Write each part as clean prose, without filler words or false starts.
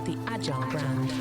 the Agile brand.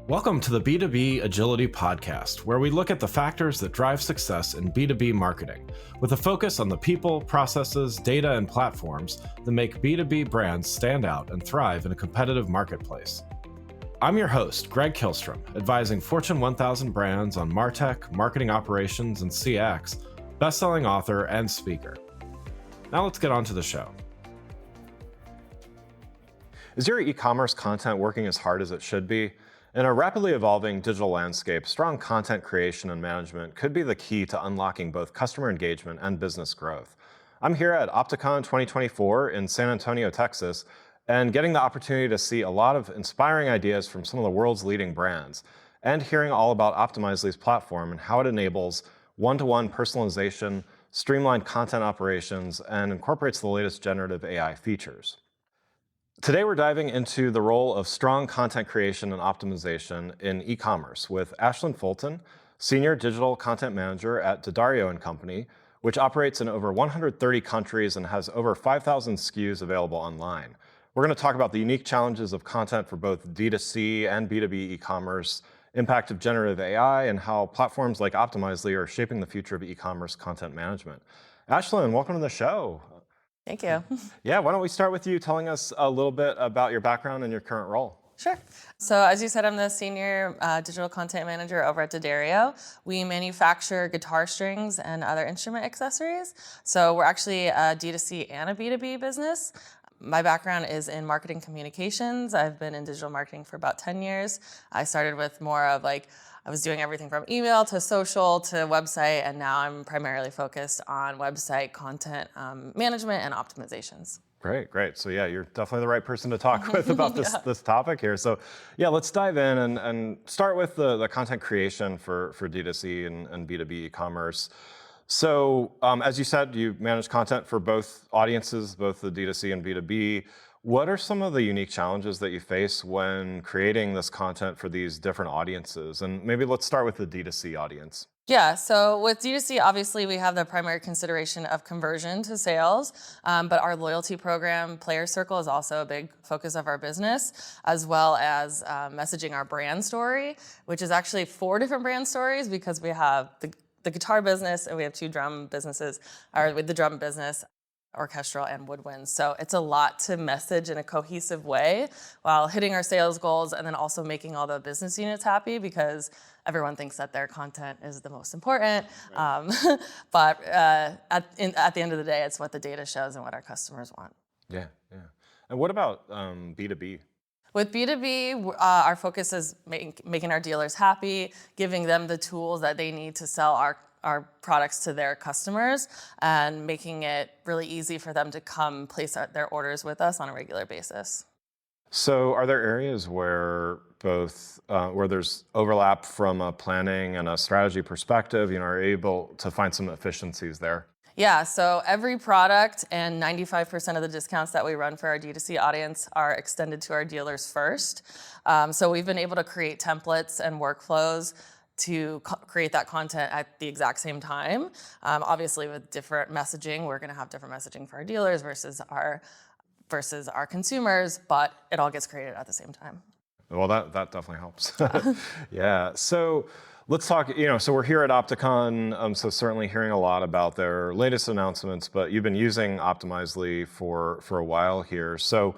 Welcome to the B2B Agility Podcast, where we look at the factors that drive success in B2B marketing, with a focus on the people, processes, data, and platforms that make B2B brands stand out and thrive in a competitive marketplace. I'm your host, Greg Kihlstrom, advising Fortune 1000 brands on MarTech, marketing operations, and CX, best-selling author and speaker. Now let's get on to the show. Is your e-commerce content working as hard as it should be? In a rapidly evolving digital landscape, strong content creation and management could be the key to unlocking both customer engagement and business growth. I'm here at Opticon 2024 in San Antonio, Texas, and getting the opportunity to see a lot of inspiring ideas from some of the world's leading brands, and hearing all about Optimizely's platform and how it enables one-to-one personalization, streamlined content operations, and incorporates the latest generative AI features. Today, we're diving into the role of strong content creation and optimization in e-commerce with Ashlyn Fulton, Senior Digital Content Manager at D'Addario & Company, which operates in over 130 countries and has over 5,000 SKUs available online. We're going to talk about the unique challenges of content for both D2C and B2B e-commerce, impact of generative AI, and how platforms like Optimizely are shaping the future of e-commerce content management. Ashlyn, welcome to the show. Thank you. Yeah, why don't we start with you telling us a little bit about your background and your current role? Sure. So as you said, I'm the Senior Digital Content Manager over at D'Addario. We manufacture guitar strings and other instrument accessories. So we're actually a D2C and a B2B business. My background is in marketing communications. I've been in digital marketing for about 10 years. I started with more of I was doing everything from email to social to website, and now I'm primarily focused on website content management and optimizations. Great. So yeah, you're definitely the right person to talk with about this topic here. So yeah, let's dive in and start with the content creation for D2C and B2B e-commerce. So as you said, you manage content for both audiences, both the D2C and B2B. What are some of the unique challenges that you face when creating this content for these different audiences? And maybe let's start with the D2C audience. Yeah, so with D2C, obviously we have the primary consideration of conversion to sales, but our loyalty program, Player Circle, is also a big focus of our business, as well as messaging our brand story, which is actually 4 different brand stories because we have the guitar business and we have 2 drum businesses, or with the drum business, orchestral and woodwind. So it's a lot to message in a cohesive way while hitting our sales goals and then also making all the business units happy because everyone thinks that their content is the most important. Right. But at the end of the day, it's what the data shows and what our customers want. Yeah. And what about B2B? With B2B, our focus is making our dealers happy, giving them the tools that they need to sell our products to their customers, and making it really easy for them to come place their orders with us on a regular basis. So are there areas where where there's overlap from a planning and a strategy perspective, are able to find some efficiencies there? Yeah, so every product and 95% of the discounts that we run for our D2C audience are extended to our dealers first. So we've been able to create templates and workflows to create that content at the exact same time. Obviously, with different messaging, we're going to have different messaging for our dealers versus our consumers, but it all gets created at the same time. Well, that definitely helps. Yeah. So let's talk. So we're here at Opticon. So certainly hearing a lot about their latest announcements, but you've been using Optimizely for a while here. So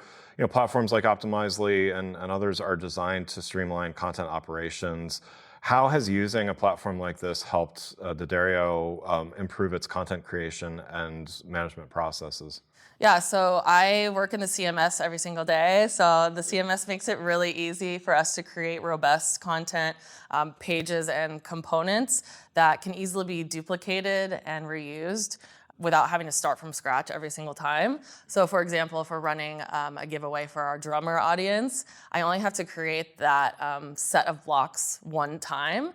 platforms like Optimizely and others are designed to streamline content operations. How has using a platform like this helped D'Addario improve its content creation and management processes? Yeah, so I work in the CMS every single day. So the CMS makes it really easy for us to create robust content, pages and components that can easily be duplicated and reused without having to start from scratch every single time. So for example, if we're running a giveaway for our drummer audience, I only have to create that set of blocks one time.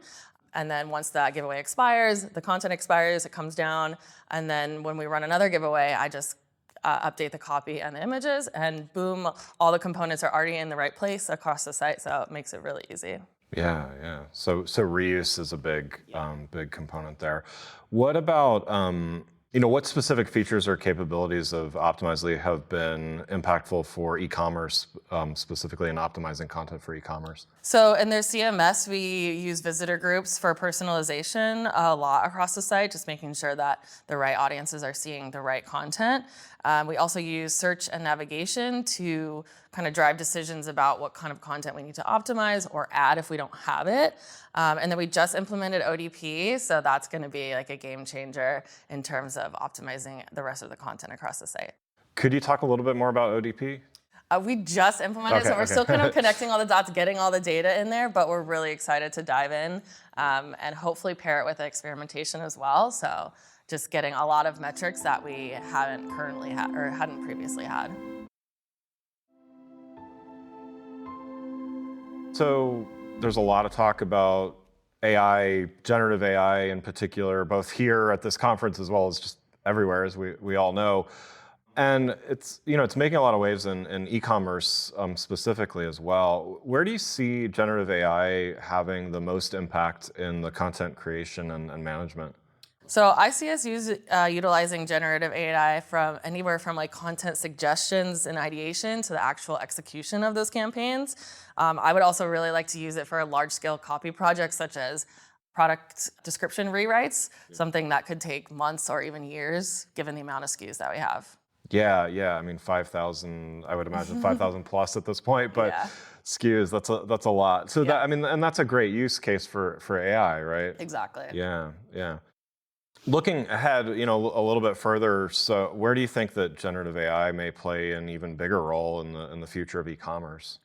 And then once that giveaway expires, the content expires, it comes down. And then when we run another giveaway, I just update the copy and the images, and boom, all the components are already in the right place across the site, so it makes it really easy. Yeah. So reuse is a big component there. What about What specific features or capabilities of Optimizely have been impactful for e-commerce, specifically in optimizing content for e-commerce? So in their CMS, we use visitor groups for personalization a lot across the site, just making sure that the right audiences are seeing the right content. We also use search and navigation to kind of drive decisions about what kind of content we need to optimize or add if we don't have it. And then we just implemented ODP, so that's going to be like a game changer in terms of optimizing the rest of the content across the site. Could you talk a little bit more about ODP? We just implemented it, so we're still kind of connecting all the dots, getting all the data in there, but we're really excited to dive in and hopefully pair it with experimentation as well. So just getting a lot of metrics that we hadn't currently had or hadn't previously had. So there's a lot of talk about AI, generative AI in particular, both here at this conference as well as just everywhere, as we all know. And it's making a lot of waves in e-commerce specifically as well. Where do you see generative AI having the most impact in the content creation and management? So I see us utilizing generative AI from anywhere from like content suggestions and ideation to the actual execution of those campaigns. I would also really like to use it for large-scale copy projects such as product description rewrites, something that could take months or even years given the amount of SKUs that we have. Yeah. I mean, 5,000. I would imagine 5,000 plus at this point, but Yeah. SKUs. That's a lot. So Yeah. and that's a great use case for AI, right? Exactly. Yeah. Looking ahead, a little bit further. So, where do you think that generative AI may play an even bigger role in the future of e-commerce?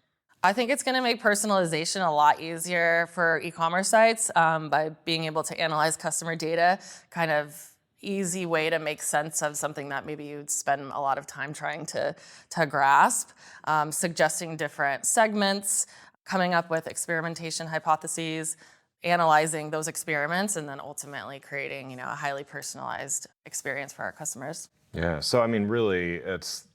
I think it's going to make personalization a lot easier for e-commerce sites by being able to analyze customer data, kind of easy way to make sense of something that maybe you'd spend a lot of time trying to grasp, suggesting different segments, coming up with experimentation hypotheses, analyzing those experiments, and then ultimately creating, a highly personalized experience for our customers. Yeah. So, I mean, really, that's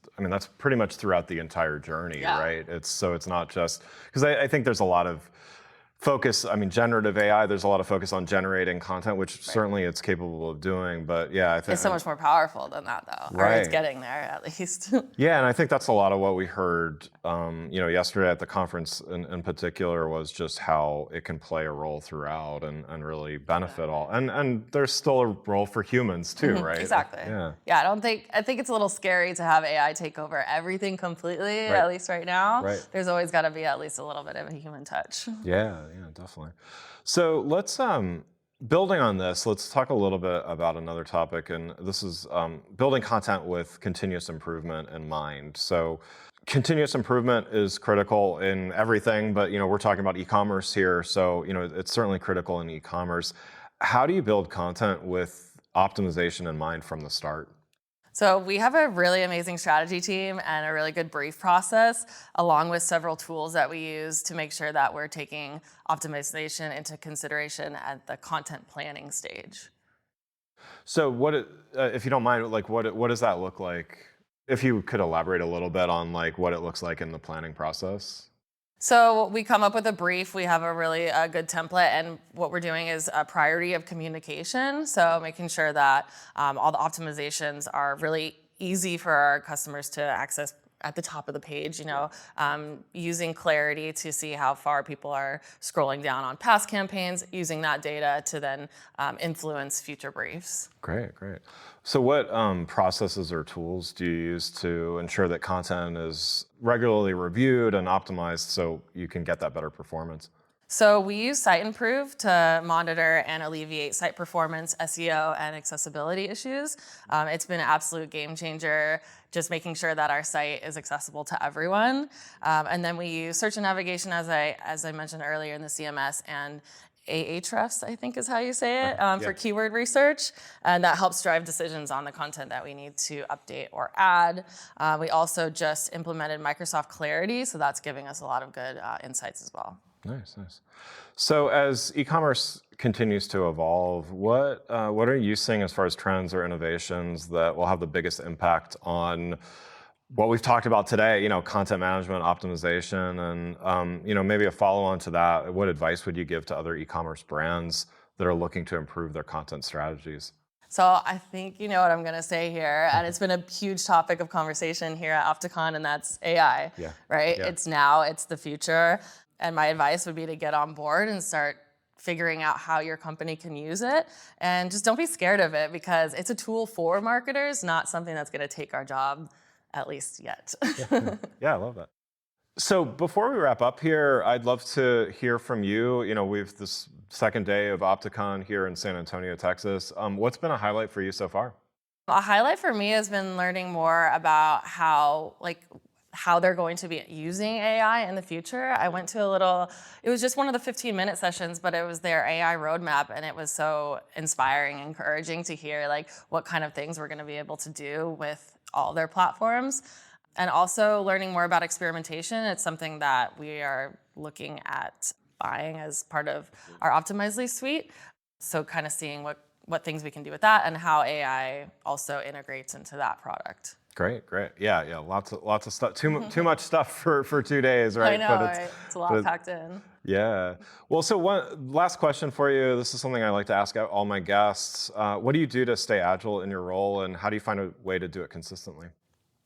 pretty much throughout the entire journey, Yeah. right? It's not just because I think there's a lot of focus. I mean, generative AI, there's a lot of focus on generating content, which certainly it's capable of doing. But yeah, I think It's so much more powerful than that, though. Or it's Right. getting there, at least. Yeah, and I think that's a lot of what we heard, yesterday at the conference in particular was just how it can play a role throughout and really benefit all. And there's still a role for humans too, right? Exactly. Yeah. Yeah, I think it's a little scary to have AI take over everything completely, Right. at least right now. Right. There's always got to be at least a little bit of a human touch. Yeah, definitely. So let's building on this, let's talk a little bit about another topic, and this is building content with continuous improvement in mind. So continuous improvement is critical in everything, but we're talking about e-commerce here, so it's certainly critical in e-commerce. How do you build content with optimization in mind from the start? So we have a really amazing strategy team and a really good brief process, along with several tools that we use to make sure that we're taking optimization into consideration at the content planning stage. So if you don't mind, like what does that look like? If you could elaborate a little bit on like what it looks like in the planning process. So we come up with a brief. We have a really good template, and what we're doing is a priority of communication. So making sure that all the optimizations are really easy for our customers to access at the top of the page. Using clarity to see how far people are scrolling down on past campaigns, using that data to then influence future briefs. Great. So what processes or tools do you use to ensure that content is regularly reviewed and optimized so you can get that better performance? So we use Site Improve to monitor and alleviate site performance, SEO, and accessibility issues. It's been an absolute game changer, just making sure that our site is accessible to everyone. And then we use search and navigation, as I mentioned earlier, in the CMS, and Ahrefs, I think is how you say it, for keyword research. And that helps drive decisions on the content that we need to update or add. We also just implemented Microsoft Clarity, so that's giving us a lot of good insights as well. Nice. So as e-commerce continues to evolve, what are you seeing as far as trends or innovations that will have the biggest impact on what we've talked about today, content management, optimization, and maybe a follow-on to that, what advice would you give to other e-commerce brands that are looking to improve their content strategies? So I think you know what I'm going to say here, and it's been a huge topic of conversation here at Opticon, and that's AI, Yeah. right? Yeah. It's now, it's the future, and my advice would be to get on board and start figuring out how your company can use it, and just don't be scared of it because it's a tool for marketers, not something that's going to take our job, at least yet. Yeah, I love that. So before we wrap up here, I'd love to hear from you. We've this second day of Opticon here in San Antonio, Texas. What's been a highlight for you so far? A highlight for me has been learning more about how they're going to be using AI in the future. I went to it was just one of the 15-minute sessions, but it was their AI roadmap, and it was so inspiring, encouraging to hear what kind of things we're going to be able to do with all their platforms. And also learning more about experimentation. It's something that we are looking at buying as part of our Optimizely suite. So kind of seeing what things we can do with that and how AI also integrates into that product. Great. Yeah. Lots of stuff. Too much stuff for 2 days, right? I know, right? It's a lot packed in. Yeah. Well, so one last question for you. This is something I like to ask all my guests. What do you do to stay agile in your role, and how do you find a way to do it consistently?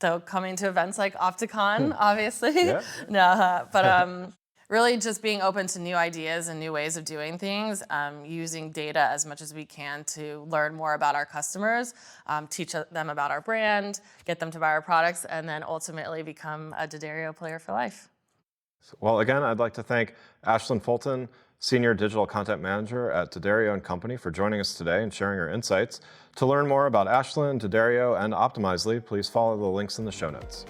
So coming to events like Opticon, obviously. Yeah. No, but really just being open to new ideas and new ways of doing things, using data as much as we can to learn more about our customers, teach them about our brand, get them to buy our products, and then ultimately become a D'Addario player for life. Well, again, I'd like to thank Ashlyn Fulton, Senior Digital Content Manager at D'Addario & Company, for joining us today and sharing her insights. To learn more about Ashlyn, D'Addario, and Optimizely, please follow the links in the show notes.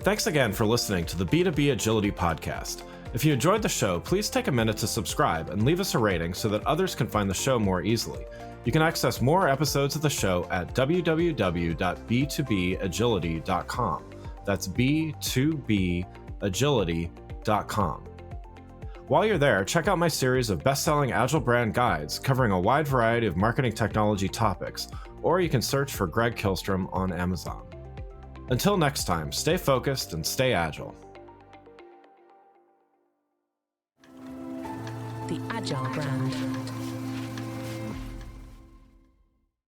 Thanks again for listening to the B2B Agility Podcast. If you enjoyed the show, please take a minute to subscribe and leave us a rating so that others can find the show more easily. You can access more episodes of the show at www.b2bagility.com. That's b2bagility.com. While you're there, check out my series of best-selling Agile brand guides covering a wide variety of marketing technology topics, or you can search for Greg Kihlstrom on Amazon. Until next time, stay focused and stay agile. The Agile brand.